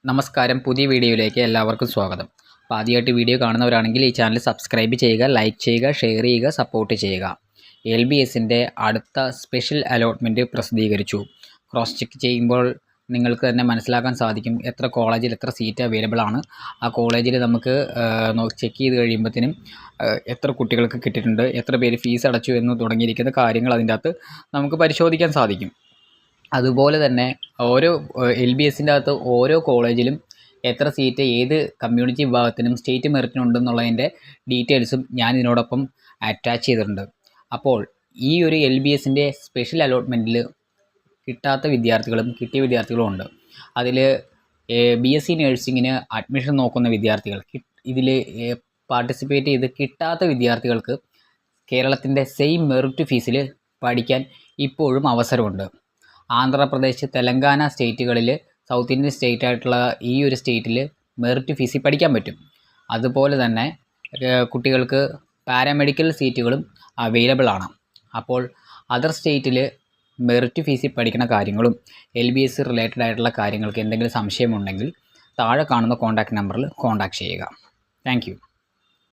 നമസ്കാരം, പുതിയ വീഡിയോയിലേക്ക് എല്ലാവർക്കും സ്വാഗതം. അപ്പോൾ ആദ്യമായിട്ട് വീഡിയോ കാണുന്നവരാണെങ്കിൽ ഈ ചാനൽ സബ്സ്ക്രൈബ് ചെയ്യുക, ലൈക്ക് ചെയ്യുക, ഷെയർ ചെയ്യുക, സപ്പോർട്ട് ചെയ്യുക. LBSൻ്റെ അടുത്ത സ്പെഷ്യൽ അലോട്ട്മെൻറ്റ് പ്രസിദ്ധീകരിച്ചു. ക്രോസ് ചെക്ക് ചെയ്യുമ്പോൾ നിങ്ങൾക്ക് തന്നെ മനസ്സിലാക്കാൻ സാധിക്കും എത്ര കോളേജിൽ എത്ര സീറ്റ് അവൈലബിൾ ആണ്. ആ കോളേജിൽ നമുക്ക് ചെക്ക് ചെയ്ത് കഴിയുമ്പോഴത്തേനും എത്ര കുട്ടികൾക്ക് കിട്ടിയിട്ടുണ്ട്, എത്ര പേര് ഫീസ് അടച്ചു എന്ന് തുടങ്ങിയിരിക്കുന്ന കാര്യങ്ങൾ അതിൻ്റെ അകത്ത് നമുക്ക് പരിശോധിക്കാൻ സാധിക്കും. അതുപോലെ തന്നെ ഓരോ LBSൻ്റെ അകത്ത് ഓരോ കോളേജിലും എത്ര സീറ്റ് ഏത് കമ്മ്യൂണിറ്റി വിഭാഗത്തിനും സ്റ്റേറ്റ് മെറിറ്റിനും ഉണ്ടെന്നുള്ളതിൻ്റെ ഡീറ്റെയിൽസും ഞാൻ ഇതിനോടൊപ്പം അറ്റാച്ച് ചെയ്തിട്ടുണ്ട്. അപ്പോൾ ഈ ഒരു LBSൻ്റെ സ്പെഷ്യൽ അലോട്ട്മെൻറ്റിൽ കിട്ടാത്ത വിദ്യാർത്ഥികളും കിട്ടിയ വിദ്യാർത്ഥികളും ഉണ്ട്. അതിൽ BSc നഴ്സിങ്ങിന് അഡ്മിഷൻ നോക്കുന്ന വിദ്യാർത്ഥികൾ, ഇതിൽ പാർട്ടിസിപ്പേറ്റ് ചെയ്ത് കിട്ടാത്ത വിദ്യാർത്ഥികൾക്ക് കേരളത്തിൻ്റെ സെയിം മെറിറ്റ് ഫീസിൽ പഠിക്കാൻ ഇപ്പോഴും അവസരമുണ്ട്. ആന്ധ്രാപ്രദേശ്, തെലങ്കാന സ്റ്റേറ്റുകളിൽ സൗത്ത് ഇന്ത്യൻ സ്റ്റേറ്റ് ആയിട്ടുള്ള ഈ ഒരു സ്റ്റേറ്റിൽ മെറിറ്റ് ഫീസിൽ പഠിക്കാൻ പറ്റും. അതുപോലെ തന്നെ കുട്ടികൾക്ക് പാരാമെഡിക്കൽ സീറ്റുകളും അവൈലബിൾ ആണ്. അപ്പോൾ അതർ സ്റ്റേറ്റിൽ മെറിറ്റ് ഫീസിൽ പഠിക്കുന്ന കാര്യങ്ങളും LBS റിലേറ്റഡ് ആയിട്ടുള്ള കാര്യങ്ങൾക്ക് എന്തെങ്കിലും സംശയമുണ്ടെങ്കിൽ താഴെ കാണുന്ന കോൺടാക്റ്റ് നമ്പറിൽ കോൺടാക്റ്റ് ചെയ്യുക. Thank you.